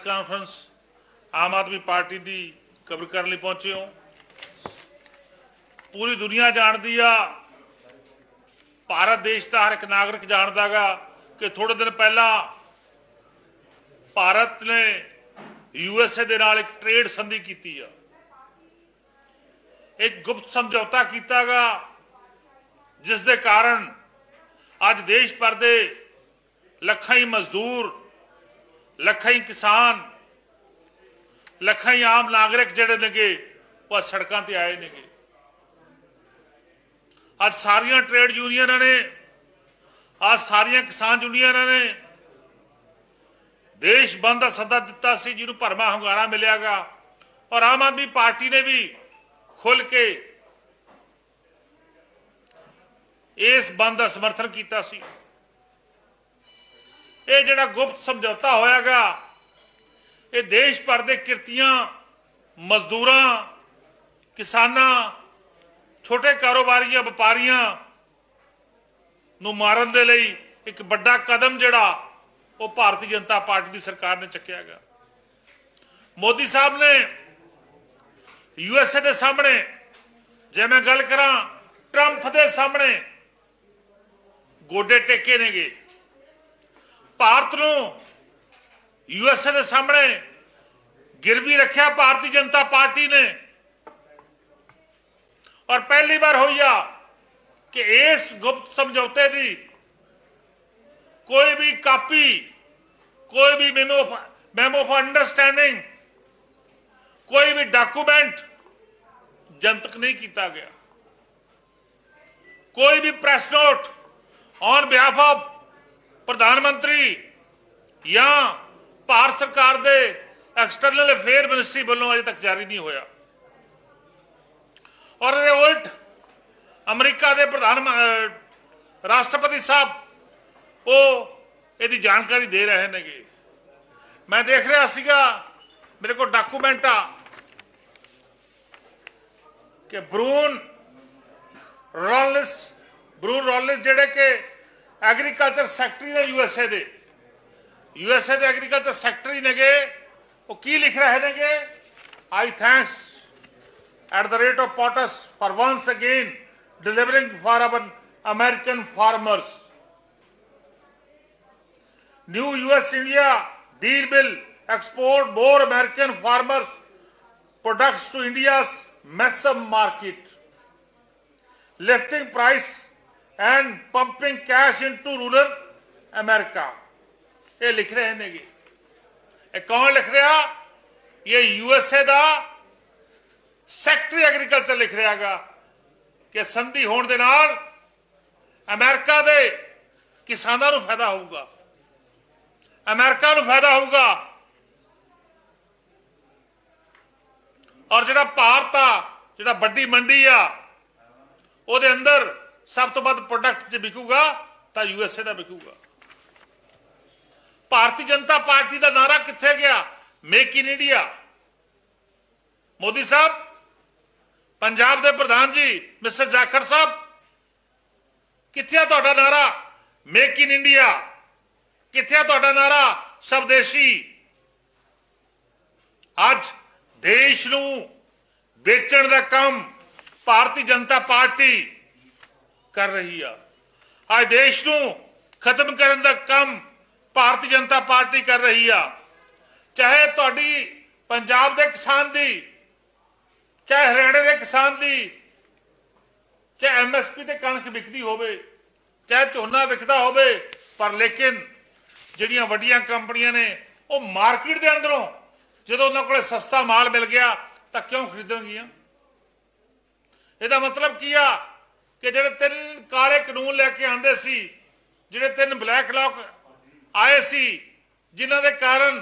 Conference आम आदमी party की कवर करने लिए पहुंचे हो। पूरी दुनिया जानती आ, भारत देश का हर एक नागरिक जानता गा कि थोड़े दिन पहला भारत ने यूएसए के नाल एक ट्रेड संधि की, एक गुप्त समझौता किया गा, जिस दे कारण आज देश भर के लखां ही मजदूर, लखां ही किसान, लखां ही आम नागरिक जिहड़े नेगे वह सड़कों पर आए ने। आज सारिया ट्रेड यूनियन ने, आज सारिया किसान यूनियन ने देश बंद का सदा दिता सी, जिन्होंने भरमा hunगारा मिलेगा, और आम आदमी पार्टी ने भी खुल के इस बंद का समर्थन किया सी। ये जिहड़ा गुप्त समझौता होयागा, ये देश भर के किरतियां, मजदूरां, किसानां, छोटे कारोबारियां, व्यापारियां नूं मारन दे लई एक बड़ा कदम जिहड़ा वो भारतीय जनता पार्टी की सरकार ने चुकिया गया। मोदी साहब ने यूएसए के सामने, जे मैं गल करा ट्रंप के सामने गोडे टेके नेगे। भारत नूं यूएसए के सामने गिरवी रखा भारतीय जनता पार्टी ने, और पहली बार हुई आ कि इस गुप्त समझौते की कोई भी कापी, कोई भी मेमो ऑफ अंडरस्टैंडिंग, कोई भी डॉक्यूमेंट जनतक नहीं किया गया। कोई भी press note on behalf of प्रधानमंत्री या भारत सरकार दे एक्सटर्नल अफेयर मिनिस्ट्री वालों अजे तक जारी नहीं होया। और उल्ट अमरीका के प्रधान राष्ट्रपति साहब वो यदि जानकारी दे रहे हैं। मैं देख रहा सीगा, मेरे को डॉक्यूमेंट आ कि ब्रून रॉलिस जेडे के एग्रीकल्चर सैकटरी ने यूएसए के एग्रीकल्चर सैकटरी ने वो की लिख रहे हैं, I thanks at the rate of potash for once again delivering for our American farmers. New US-India deal will export more American farmers products to India's massive market, lifting price and pumping cash into rural America. ये लिख रहे हैं। ये कौन लिख रहा? ये USA का सैकटरी एग्रीकल्चर लिख रहा है कि संधि होने के नाल अमेरिका के किसानों को फायदा होगा, अमेरिका को फायदा होगा। और जिहड़ा भारत आ, जिहड़ा बड़ी मंडी आ, उहदे अंदर सब तो वध प्रोडक्ट जो बिकूगा तो यूएसए का बिकूगा। भारतीय जनता पार्टी का नारा कित्थे गया? Make in India. मोदी साहब, पंजाब के प्रधान जी मिस्टर जाखड़ साहब, कित्थे तुहाडा नारा मेक इन इंडिया? कित्थे तुहाडा नारा स्वदेशी? आज देश नूं बेचण दा काम भारतीय जनता पार्टी कर रही है। आज देश नूं खत्म करन दा काम भारतीय जनता पार्टी कर रही है। चाहे तुहाडी पंजाब के किसान दी, चाहे हरियाणा के किसान की, चाहे एमएसपी ते कणक बिकती होवे, चाहे झोना बिकता होवे, पर लेकिन जिहड़ियां वड्डियां कंपनियां ने वो मार्केट के अंदरों जो उन्होंने को सस्ता माल मिल गया तो क्यों खरीदणगियां? इसका मतलब की आ कि जिहड़े 3 काले कानून लैके आंदे सी, जिहड़े 3 ब्लैक लॉक आए सी, जिन्हां दे कारण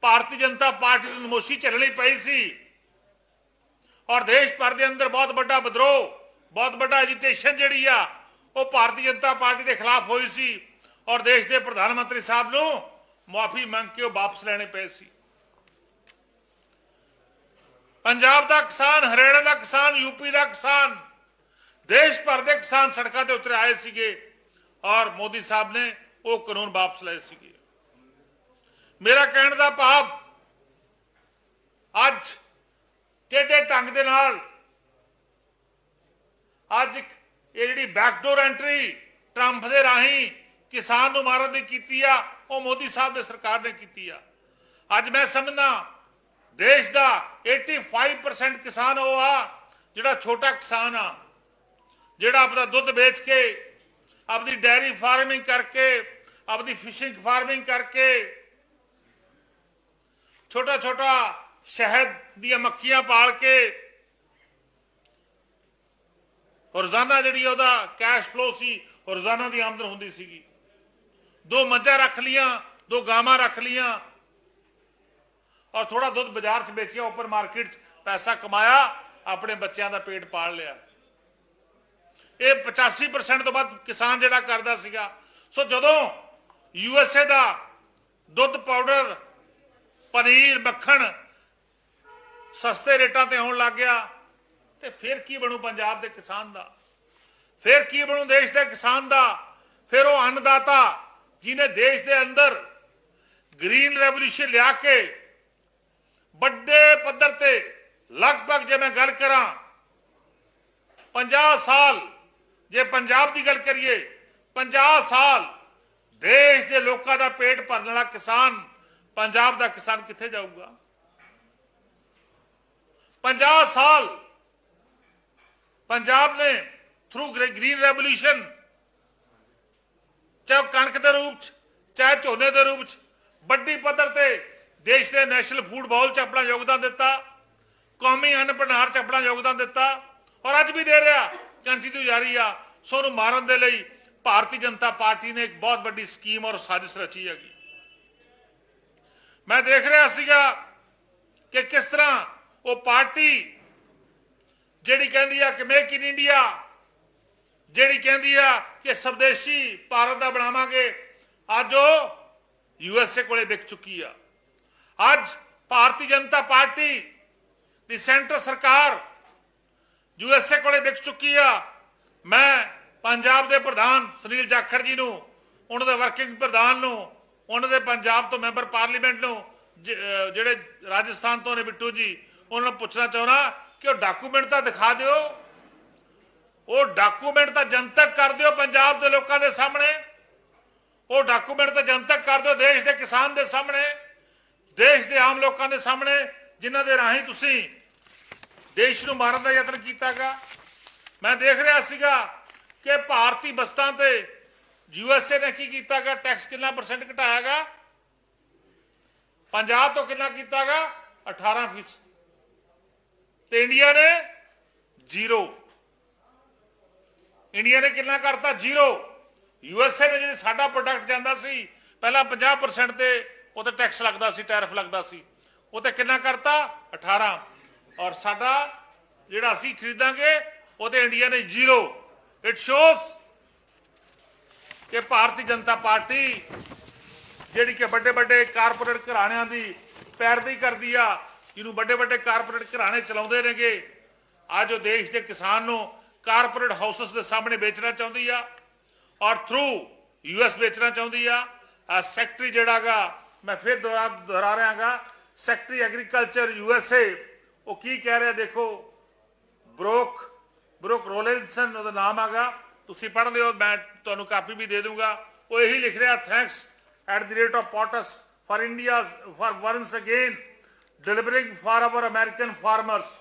भारतीय जनता पार्टी नूं नमोशी झल्लनी पई सी, और देश भर के अंदर बहुत बड़ा विद्रोह, बहुत बड़ा एजिटेशन जी आ वो भारतीय जनता पार्टी के खिलाफ हुई सी, और देश के प्रधानमंत्री साहब नूं माफी मंग के वापस लेने पे सी। पंजाब का किसान, हरियाणा का किसान, यूपी का किसान, देश भर के किसान सड़कों पर उतरे आए सीगे, और मोदी साहब ने वो कानून वापस लाए सीगे। मेरा कहने का भाव ਅੱਜ ਟੇਢੇ ਢੰਗ ਦੇ ਨਾਲ ਅੱਜ ਇਹ ਜਿਹੜੀ ਬੈਕਡੋਰ ਐਂਟਰੀ ਟਰੰਪ ਦੇ ਰਾਹੀਂ ਕਿਸਾਨ ਨੂੰ ਮਾਰਨ ਦੀ ਕੀਤੀ ਆ, ਉਹ ਮੋਦੀ ਸਾਹਿਬ ਦੀ ਸਰਕਾਰ ਨੇ ਕੀਤੀ ਆ। ਅੱਜ ਮੈਂ ਸਮਝਦਾ ਦੇਸ਼ ਦਾ 85% ਕਿਸਾਨ ਉਹ ਆ ਜਿਹੜਾ ਛੋਟਾ ਕਿਸਾਨ ਆ, ਜਿਹੜਾ ਆਪਣਾ ਦੁੱਧ ਵੇਚ ਕੇ, ਆਪਣੀ ਡੈਰੀ ਫਾਰਮਿੰਗ ਕਰਕੇ, ਆਪਣੀ ਫਿਸ਼ਿੰਗ ਫਾਰਮਿੰਗ ਕਰਕੇ, ਛੋਟਾ ਛੋਟਾ ਸ਼ਹਿਦ ਦੀਆਂ ਮੱਖੀਆਂ ਪਾਲ ਕੇ ਰੋਜ਼ਾਨਾ ਜਿਹੜੀ ਉਹਦਾ ਕੈਸ਼ ਫਲੋ ਸੀ, ਰੋਜ਼ਾਨਾ ਦੀ ਆਮਦਨ ਹੁੰਦੀ ਸੀਗੀ। 2 ਮੱਝਾਂ ਰੱਖ ਲੀਆਂ, 2 ਗਾਵਾਂ ਰੱਖ ਲੀਆਂ ਔਰ ਥੋੜਾ ਦੁੱਧ ਬਾਜ਼ਾਰ 'ਚ ਵੇਚਿਆ, ਓਪਨ ਮਾਰਕੀਟ 'ਚ ਪੈਸਾ ਕਮਾਇਆ, ਆਪਣੇ ਬੱਚਿਆਂ ਦਾ ਪੇਟ ਪਾਲ ਲਿਆ। ਇਹ 85% ਤੋਂ ਵੱਧ ਕਿਸਾਨ ਜਿਹੜਾ ਕਰਦਾ ਸੀਗਾ। ਸੋ ਜਦੋਂ USA ਦਾ ਦੁੱਧ ਪਾਊਡਰ, ਪਨੀਰ, ਮੱਖਣ ਸਸਤੇ ਰੇਟਾਂ ਤੇ ਆਉਣ ਲੱਗ ਗਿਆ ਤੇ ਫਿਰ ਕੀ ਬਣੂ ਪੰਜਾਬ ਦੇ ਕਿਸਾਨ ਦਾ? ਫਿਰ ਕੀ ਬਣੂ ਦੇਸ਼ ਦੇ ਕਿਸਾਨ ਦਾ? ਫਿਰ ਉਹ ਅੰਨਦਾਤਾ ਜਿਹਨੇ ਦੇਸ਼ ਦੇ ਅੰਦਰ ਗ੍ਰੀਨ ਰੈਵੋਲੂਸ਼ਨ ਲਿਆ ਕੇ ਵੱਡੇ ਪੱਧਰ ਤੇ ਲਗਭਗ, ਜੇ ਮੈਂ ਗੱਲ ਕਰਾਂ 50 ਸਾਲ, ਜੇ ਪੰਜਾਬ ਦੀ ਗੱਲ ਕਰੀਏ 50 ਸਾਲ ਦੇਸ਼ ਦੇ ਲੋਕਾਂ ਦਾ ਪੇਟ ਭਰਨ ਵਾਲਾ ਕਿਸਾਨ, ਪੰਜਾਬ ਦਾ ਕਿਸਾਨ ਕਿੱਥੇ ਜਾਊਗਾ? 50 ਸਾਲ ਪੰਜਾਬ ਨੇ ਥਰੂ ਗ੍ਰੀਨ ਰੈਵੋਲੂਸ਼ਨ, ਚਾਹੇ ਕਣਕ ਦੇ ਰੂਪ ਚ, ਚਾਹੇ ਝੋਨੇ ਦੇ ਰੂਪ ਚ, ਵੱਡੀ ਪੱਧਰ ਤੇ ਦੇਸ਼ ਦੇ ਨੈਸ਼ਨਲ ਫੂਡ ਬਾਉਲ ਚ ਆਪਣਾ ਯੋਗਦਾਨ ਦਿੱਤਾ, ਕੌਮੀ ਅੰਨ ਭੰਡਾਰ ਚ ਆਪਣਾ ਯੋਗਦਾਨ ਦਿੱਤਾ ਔਰ ਅੱਜ ਵੀ ਦੇ ਰਿਹਾ, ਕੰਟੀਨਿਊ ਜਾਰੀ ਆ। ਸੋ ਉਹਨੂੰ ਮਾਰਨ ਦੇ ਲਈ ਭਾਰਤੀ ਜਨਤਾ ਪਾਰਟੀ ਨੇ ਇੱਕ ਬਹੁਤ ਵੱਡੀ ਸਕੀਮ ਔਰ ਸਾਜ਼ਿਸ਼ ਰਚੀ ਹੈਗੀ। ਮੈਂ ਦੇਖ ਰਿਹਾ ਸੀਗਾ ਕਿ ਕਿਸ ਤਰ੍ਹਾਂ ਉਹ ਪਾਰਟੀ ਜਿਹੜੀ ਕਹਿੰਦੀ ਆ ਕਿ ਮੇਕ ਇਨ ਇੰਡੀਆ, ਜਿਹੜੀ ਕਹਿੰਦੀ ਆ ਕਿ ਸਵਦੇਸ਼ੀ ਭਾਰਤ ਦਾ ਬਣਾਵਾਂਗੇ, ਅੱਜ ਉਹ USA ਕੋਲੇ ਵਿਕ ਚੁੱਕੀ ਆ। ਅੱਜ ਭਾਰਤੀ ਜਨਤਾ ਪਾਰਟੀ ਦੀ ਸੈਂਟਰ ਸਰਕਾਰ USA ਕੋਲੇ ਵਿਕ ਚੁੱਕੀ ਆ। ਮੈਂ ਪੰਜਾਬ ਦੇ ਪ੍ਰਧਾਨ ਸੁਨੀਲ ਜਾਖੜ ਜੀ ਨੂੰ, ਉਹਨਾਂ ਦੇ ਵਰਕਿੰਗ ਪ੍ਰਧਾਨ ਨੂੰ, ਉਹਨਾਂ ਦੇ ਪੰਜਾਬ ਤੋਂ ਮੈਂਬਰ ਪਾਰਲੀਮੈਂਟ ਨੂੰ ਜਿਹੜੇ ਰਾਜਸਥਾਨ ਤੋਂ ਨੇ, ਬਿੱਟੂ ਜੀ, ਉਹਨਾਂ ਨੂੰ ਪੁੱਛਣਾ ਚਾਹੁੰਦਾ ਕਿ ਉਹ ਡਾਕੂਮੈਂਟ ਤਾਂ ਦਿਖਾ ਦਿਓ, ਉਹ ਡਾਕੂਮੈਂਟ ਤਾਂ ਜਨਤਕ ਕਰ ਦਿਓ ਪੰਜਾਬ ਦੇ ਲੋਕਾਂ ਦੇ ਸਾਹਮਣੇ, ਉਹ ਡਾਕੂਮੈਂਟ ਤਾਂ ਜਨਤਕ ਕਰ ਦਿਓ ਦੇਸ਼ ਦੇ ਕਿਸਾਨ ਦੇ ਸਾਹਮਣੇ, ਦੇਸ਼ ਦੇ ਆਮ ਲੋਕਾਂ ਦੇ ਸਾਹਮਣੇ, ਜਿਨ੍ਹਾਂ ਦੇ ਰਾਹੀਂ ਤੁਸੀਂ ਦੇਸ਼ ਨੂੰ ਮਾਰਨ ਦਾ ਯਤਨ ਕੀਤਾਗਾ। ਮੈਂ ਦੇਖ ਰਿਹਾ ਸੀਗਾ ਕਿ ਭਾਰਤੀ ਵਸਤਾਂ ਤੇ USA ਨੇ ਕੀ ਕੀਤਾਗਾ, ਟੈਕਸ ਕਿੰਨਾ % ਘਟਾਇਆਗਾ, ਪੰਜਾਬ ਤੋਂ ਕਿੰਨਾ ਕੀਤਾਗਾ, 18%, ਤੇ ਇੰਡੀਆ ਨੇ 0। ਇੰਡੀਆ ਨੇ ਕਿੰਨਾ ਕਰਤਾ, 0। USA ਨੇ ਜਿਹੜੇ ਸਾਡਾ ਪ੍ਰੋਡਕਟ ਜਾਂਦਾ ਸੀ ਪਹਿਲਾਂ 50% ਤੇ ਉਹ ਤੇ ਟੈਕਸ ਲੱਗਦਾ ਸੀ, ਟੈਰਿਫ ਲੱਗਦਾ ਸੀ, ਉਹ ਤੇ ਕਿੰਨਾ ਕਰਤਾ, 18। ਔਰ ਸਾਡਾ ਜਿਹੜਾ ਅਸੀਂ ਖਰੀਦਾਂਗੇ ਉਹ ਤੇ ਇੰਡੀਆ ਨੇ 0। ਇਟ ਸ਼ੋਜ਼ ਕਿ ਭਾਰਤੀ ਜਨਤਾ ਪਾਰਟੀ ਜਿਹੜੀ ਕਿ ਵੱਡੇ ਵੱਡੇ ਕਾਰਪੋਰੇਟ ਘਰਾਣਿਆਂ ਦੀ ਪੈਰਵੀ ਕਰਦੀ ਆ, ਜਿਹਨੂੰ ਵੱਡੇ ਵੱਡੇ ਕਾਰਪੋਰੇਟ ਘਰਾਣੇ ਚਲਾਉਂਦੇ ਨੇਗੇ, ਅੱਜ ਉਹ ਦੇਸ਼ ਦੇ ਕਿਸਾਨ ਨੂੰ ਕਾਰਪੋਰੇਟ ਹਾਊਸਸ ਦੇ ਸਾਹਮਣੇ ਵੇਚਣਾ ਚਾਹੁੰਦੀ ਆ ਔਰ ਥਰੂ US ਵੇਚਣਾ ਚਾਹੁੰਦੀ ਆ। ਸੈਕਟਰੀ ਜਿਹੜਾਗਾ, ਮੈਂ ਫਿਰ ਦੁਹਰਾ ਰਿਹਾਗਾ, ਸੈਕਟਰੀ ਐਗਰੀਕਲਚਰ USA, ਉਹ ਕੀ ਕਹਿ ਰਿਹਾ ਦੇਖੋ, ਬਰੋਕ ਰੋਲਿੰਸਨ ਉਹਦਾ ਨਾਮ ਆਗਾ, ਤੁਸੀਂ ਪੜ੍ਹ ਲਿਓ, ਮੈਂ ਤੁਹਾਨੂੰ ਕਾਪੀ ਵੀ ਦੇ ਦੂੰਗਾ। ਉਹ ਇਹੀ ਲਿਖ ਰਿਹਾ, thanks at the rate of POTUS for India's, for once again delivering for our American farmers।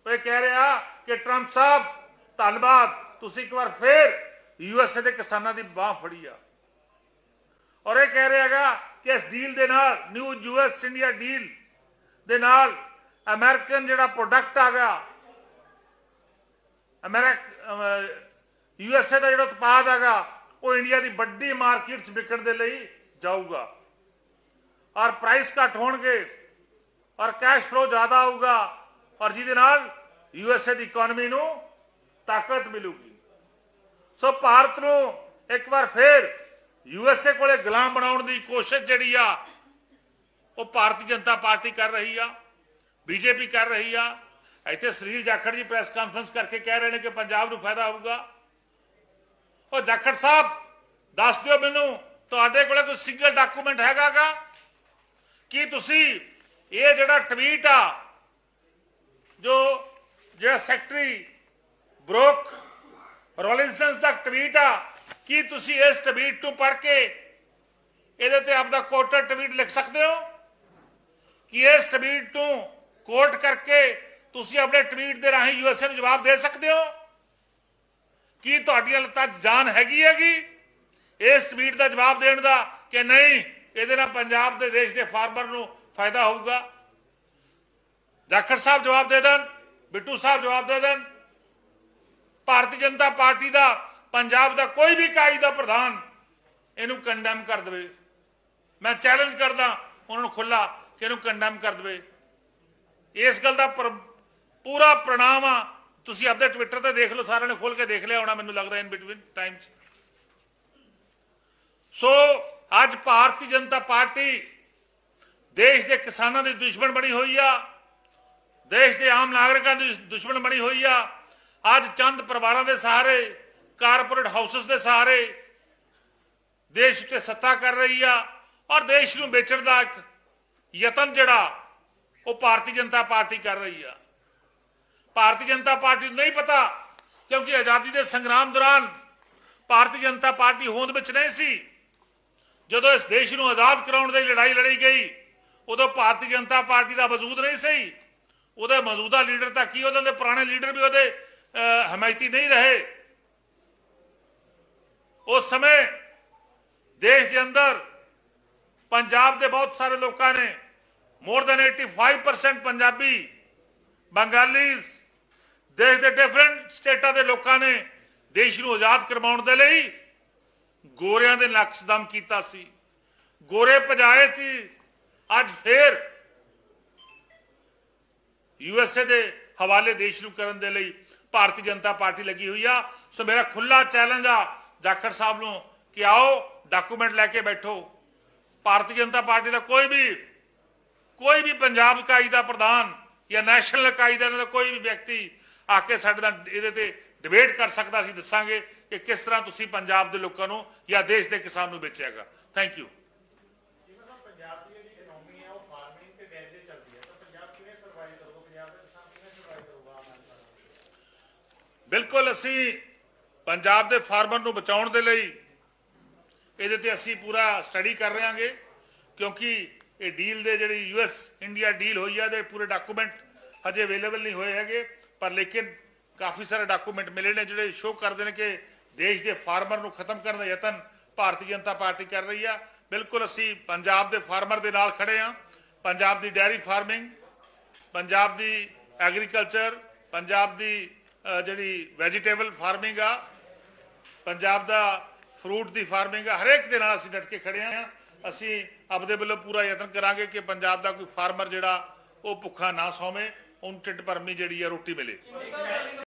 ਉਹ ਕਹਿ ਰਿਹਾ ਕਿ ਟਰੰਪ ਸਾਹਿਬ ਧੰਨਵਾਦ, ਤੁਸੀਂ ਇੱਕ ਵਾਰ ਫਿਰ USA ਦੇ ਕਿਸਾਨਾਂ ਦੀ ਬਾਹ ਫੜੀ ਆ। ਔਰ ਇਹ ਕਹਿ ਰਿਹਾ ਹੈਗਾ ਕਿ ਇਸ ਡੀਲ ਦੇ ਨਾਲ, ਨਿਊ US ਇੰਡੀਆ ਡੀਲ ਦੇ ਨਾਲ, ਅਮਰੀਕਨ ਜਿਹੜਾ ਪ੍ਰੋਡਕਟ ਆਗਾ, USA ਦਾ ਜਿਹੜਾ ਉਤਪਾਦ ਹੈਗਾ ਉਹ ਇੰਡੀਆ ਦੀ ਵੱਡੀ ਮਾਰਕੀਟ 'ਚ ਵਿਕਣ ਦੇ ਲਈ ਜਾਊਗਾ ਔਰ ਪ੍ਰਾਈਸ ਘੱਟ ਹੋਣਗੇ ਔਰ ਕੈਸ਼ ਫਲੋ ਜ਼ਿਆਦਾ ਆਊਗਾ ਔਰ ਜਿਹਦੇ ਨਾਲ USA ਦੀ ਇਕਨੋਮੀ ਨੂੰ ਤਾਕਤ ਮਿਲੂਗੀ। ਸੋ ਭਾਰਤ ਨੂੰ ਇੱਕ ਵਾਰ ਫਿਰ USA ਕੋਲੇ ਗੁਲਾਮ ਬਣਾਉਣ ਦੀ ਕੋਸ਼ਿਸ਼ ਜਿਹੜੀ ਆ ਉਹ ਭਾਰਤੀ ਜਨਤਾ ਪਾਰਟੀ ਕਰ ਰਹੀ ਆ, BJP ਕਰ ਰਹੀ ਆ। ਇੱਥੇ ਸੁਨੀਲ ਜਾਖੜ ਜੀ ਪ੍ਰੈਸ ਕਾਨਫਰੰਸ ਕਰਕੇ ਕਹਿ ਰਹੇ ਨੇ ਕਿ ਪੰਜਾਬ ਨੂੰ ਫਾਇਦਾ ਹੋਊਗਾ। ਉਹ ਜਾਖੜ ਸਾਹਿਬ ਦੱਸ ਦਿਓ ਮੈਨੂੰ, ਤੁਹਾਡੇ ਕੋਲੇ ਕੋਈ ਸਿੰਗਲ ਡਾਕੂਮੈਂਟ ਹੈਗਾਗਾ ਕਿ ਤੁਸੀਂ ਇਹ ਜਿਹੜਾ ਟਵੀਟ ਆ ਜਿਹੜਾ ਸੈਕਟਰੀ ਬਰੋਕ ਰੋਲਿੰਸਨਸ ਦਾ ਟਵੀਟ ਆ, ਕੀ ਤੁਸੀਂ ਇਸ ਟਵੀਟ ਨੂੰ ਪੜ੍ਹ ਕੇ ਇਹਦੇ ਤੇ ਆਪਦਾ ਕੋਟਡ ਟਵੀਟ ਲਿਖ ਸਕਦੇ ਹੋ? ਕਿ ਇਸ ਟਵੀਟ ਨੂੰ ਕੋਟ ਕਰਕੇ ਤੁਸੀਂ ਆਪਣੇ ਟਵੀਟ ਦੇ ਰਾਹੀਂ ਯੂਐਸਏ ਨੂੰ ਜਵਾਬ ਦੇ ਸਕਦੇ ਹੋ? ਕੀ ਤੁਹਾਡੀਆਂ ਲੱਤਾਂ 'ਚ ਜਾਨ ਹੈਗੀ ਇਸ ਟਵੀਟ ਦਾ ਜਵਾਬ ਦੇਣ ਦਾ ਕਿ ਨਹੀਂ ਇਹਦੇ ਨਾਲ ਪੰਜਾਬ ਦੇ ਦੇਸ਼ ਦੇ ਫਾਰਮਰ ਨੂੰ ਫਾਇਦਾ ਹੋਊਗਾ? ਜਾਖੜ ਸਾਹਿਬ ਜਵਾਬ ਦੇ ਦੇਣ, ਬਿੱਟੂ ਸਾਹਿਬ ਜਵਾਬ ਦੇ ਦੇਣ। ਭਾਰਤੀ ਜਨਤਾ ਪਾਰਟੀ ਦਾ ਪੰਜਾਬ ਦਾ ਕੋਈ ਵੀ ਇਕਾਈ ਦਾ ਪ੍ਰਧਾਨ ਇਹਨੂੰ ਕੰਡੈਮ ਕਰ ਦੇਵੇ। ਮੈਂ ਚੈਲੰਜ ਕਰਦਾ ਉਹਨਾਂ ਨੂੰ ਖੁੱਲਾ ਕਿ ਇਹਨੂੰ ਕੰਡੈਮ ਕਰ ਦੇਵੇ। ਇਸ ਗੱਲ ਦਾ ਪੂਰਾ ਪ੍ਰਣਾਮ ਆ। ਤੁਸੀਂ ਆਪਣੇ ਟਵਿੱਟਰ ਤੇ ਦੇਖ ਲਓ, ਸਾਰਿਆਂ ਨੇ ਖੋਲ ਕੇ ਦੇਖ ਲਿਆ ਹੋਣਾ ਮੈਨੂੰ ਲੱਗਦਾ ਇਨ ਬਿਟਵੀਨ ਟਾਈਮਸ। ਸੋ ਅੱਜ ਭਾਰਤੀ ਜਨਤਾ ਪਾਰਟੀ ਦੇਸ਼ ਦੇ ਕਿਸਾਨਾਂ ਦੀ ਦੁਸ਼ਮਣ ਬਣੀ ਹੋਈ ਆ, ਦੇਸ਼ ਦੇ ਆਮ ਨਾਗਰਿਕਾਂ ਦੀ ਦੁਸ਼ਮਣ ਬਣੀ ਹੋਈ ਆ। ਅੱਜ ਚੰਦ ਪਰਿਵਾਰਾਂ ਦੇ ਸਹਾਰੇ, ਕਾਰਪੋਰੇਟ ਹਾਊਸਸ ਦੇ ਸਹਾਰੇ ਦੇਸ਼ ਉੱਤੇ ਸੱਤਾ ਕਰ ਰਹੀ ਆ ਔਰ ਦੇਸ਼ ਨੂੰ ਵੇਚਣ ਦਾ ਇੱਕ ਯਤਨ ਜਿਹੜਾ ਉਹ ਭਾਰਤੀ ਜਨਤਾ ਪਾਰਟੀ ਕਰ ਰਹੀ ਆ। ਭਾਰਤੀ ਜਨਤਾ ਪਾਰਟੀ ਨੂੰ ਨਹੀਂ ਪਤਾ, ਕਿਉਂਕਿ ਆਜ਼ਾਦੀ ਦੇ ਸੰਗਰਾਮ ਦੌਰਾਨ ਭਾਰਤੀ ਜਨਤਾ ਪਾਰਟੀ ਹੋਂਦ ਵਿੱਚ ਨਹੀਂ ਸੀ। ਜਦੋਂ ਇਸ ਦੇਸ਼ ਨੂੰ ਆਜ਼ਾਦ ਕਰਾਉਣ ਦੀ ਲੜਾਈ ਲੜੀ ਗਈ ਉਦੋਂ ਭਾਰਤੀ ਜਨਤਾ ਪਾਰਟੀ ਦਾ ਵਜੂਦ ਨਹੀਂ ਸੀ। ਉਹਦੇ ਮੌਜੂਦਾ ਲੀਡਰ ਤਾਂ ਕੀ, ਉਹਦੇ ਦੇ ਪੁਰਾਣੇ ਲੀਡਰ ਵੀ ਉਹਦੇ ਹਮਾਇਤੀ ਨਹੀਂ ਰਹੇ। ਉਸ ਸਮੇਂ ਦੇਸ਼ ਦੇ ਅੰਦਰ ਪੰਜਾਬ ਦੇ ਬਹੁਤ ਸਾਰੇ ਲੋਕਾਂ ਨੇ, more than 85% ਪੰਜਾਬੀ, ਬੰਗਾਲੀਜ਼, ਦੇਸ਼ ਦੇ ਡਿਫਰੈਂਟ ਸਟੇਟਾਂ ਦੇ ਲੋਕਾਂ ਨੇ ਦੇਸ਼ ਨੂੰ ਆਜ਼ਾਦ ਕਰਵਾਉਣ ਦੇ ਲਈ ਗੋਰਿਆਂ ਦੇ ਨਕਸ਼ਦਮ ਕੀਤਾ ਸੀ। ਗੋਰੇ ਭਜਾਏ ਸੀ। ਅੱਜ ਫੇਰ ਯੂਐਸਏ ਦੇ ਹਵਾਲੇ ਦੇਸ਼ ਨੂੰ ਕਰਨ ਦੇ ਲਈ ਭਾਰਤੀ ਜਨਤਾ ਪਾਰਟੀ ਲੱਗੀ ਹੋਈ ਆ। ਸੋ ਮੇਰਾ ਖੁੱਲਾ ਚੈਲੰਜ ਆ ਜਾਖੜ ਸਾਹਿਬ ਨੂੰ ਕਿ ਆਓ ਡਾਕੂਮੈਂਟ ਲੈ ਕੇ ਬੈਠੋ। ਭਾਰਤੀ ਜਨਤਾ ਪਾਰਟੀ ਦਾ ਕੋਈ ਵੀ ਪੰਜਾਬ ਇਕਾਈ ਦਾ ਪ੍ਰਧਾਨ ਜਾਂ ਨੈਸ਼ਨਲ ਇਕਾਈ ਦਾ ਕੋਈ ਵੀ ਵਿਅਕਤੀ ਆ ਕੇ ਸਾਡੇ ਨਾਲ ਇਹਦੇ ਤੇ ਡਿਬੇਟ ਕਰ ਸਕਦਾ। ਅਸੀਂ ਦੱਸਾਂਗੇ ਕਿ ਕਿਸ ਤਰ੍ਹਾਂ ਤੁਸੀਂ ਪੰਜਾਬ ਦੇ ਲੋਕਾਂ ਨੂੰ ਜਾਂ ਦੇਸ਼ ਦੇ ਕਿਸਾਨ ਨੂੰ ਵੇਚਿਆਗਾ। Thank you. ਬਿਲਕੁਲ ਅਸੀਂ ਪੰਜਾਬ ਦੇ ਫਾਰਮਰ ਨੂੰ ਬਚਾਉਣ ਦੇ ਲਈ ਇਹਦੇ ਤੇ ਅਸੀਂ ਪੂਰਾ ਸਟੱਡੀ ਕਰ ਰਹੇ ਹਾਂਗੇ, ਕਿਉਂਕਿ ਇਹ ਡੀਲ ਦੇ ਜਿਹੜੀ ਯੂਐਸ ਇੰਡੀਆ ਡੀਲ ਹੋਈ ਆ ਦੇ ਪੂਰੇ ਡਾਕੂਮੈਂਟ ਹਜੇ ਅਵੇਲੇਬਲ ਨਹੀਂ ਹੋਏ ਹੈਗੇ, ਪਰ ਲੇਕਿਨ ਕਾਫੀ ਸਾਰੇ ਡਾਕੂਮੈਂਟ ਮਿਲੇ ਨੇ ਜਿਹੜੇ ਸ਼ੋਅ ਕਰਦੇ ਨੇ ਕਿ ਦੇਸ਼ ਦੇ ਫਾਰਮਰ ਨੂੰ ਖਤਮ ਕਰਨ ਦਾ ਯਤਨ ਭਾਰਤੀ ਜਨਤਾ ਪਾਰਟੀ ਕਰ ਰਹੀ ਆ। ਬਿਲਕੁਲ ਅਸੀਂ ਪੰਜਾਬ ਦੇ ਫਾਰਮਰ ਦੇ ਨਾਲ ਖੜੇ ਹਾਂ। ਪੰਜਾਬ ਦੀ ਡੈਰੀ ਫਾਰਮਿੰਗ, ਪੰਜਾਬ ਦੀ ਐਗਰੀਕਲਚਰ, ਪੰਜਾਬ ਦੀ ਜਿਹੜੀ ਵੈਜੀਟੇਬਲ ਫਾਰਮਿੰਗ ਆ, ਪੰਜਾਬ ਦਾ ਫਰੂਟ ਦੀ ਫਾਰਮਿੰਗ ਆ, ਹਰੇਕ ਦੇ ਨਾਲ ਅਸੀਂ ਡਟ ਕੇ ਖੜੇ ਹਾਂ। ਅਸੀਂ ਆਪਦੇ ਵੱਲੋਂ ਪੂਰਾ ਯਤਨ ਕਰਾਂਗੇ ਕਿ ਪੰਜਾਬ ਦਾ ਕੋਈ ਫਾਰਮਰ ਜਿਹੜਾ ਉਹ ਭੁੱਖਾ ਨਾ ਸੌਵੇਂ, ਉਹਨੂੰ ਢਿੱਡ ਭਰਮੀ ਜਿਹੜੀ ਆ ਰੋਟੀ ਮਿਲੇ।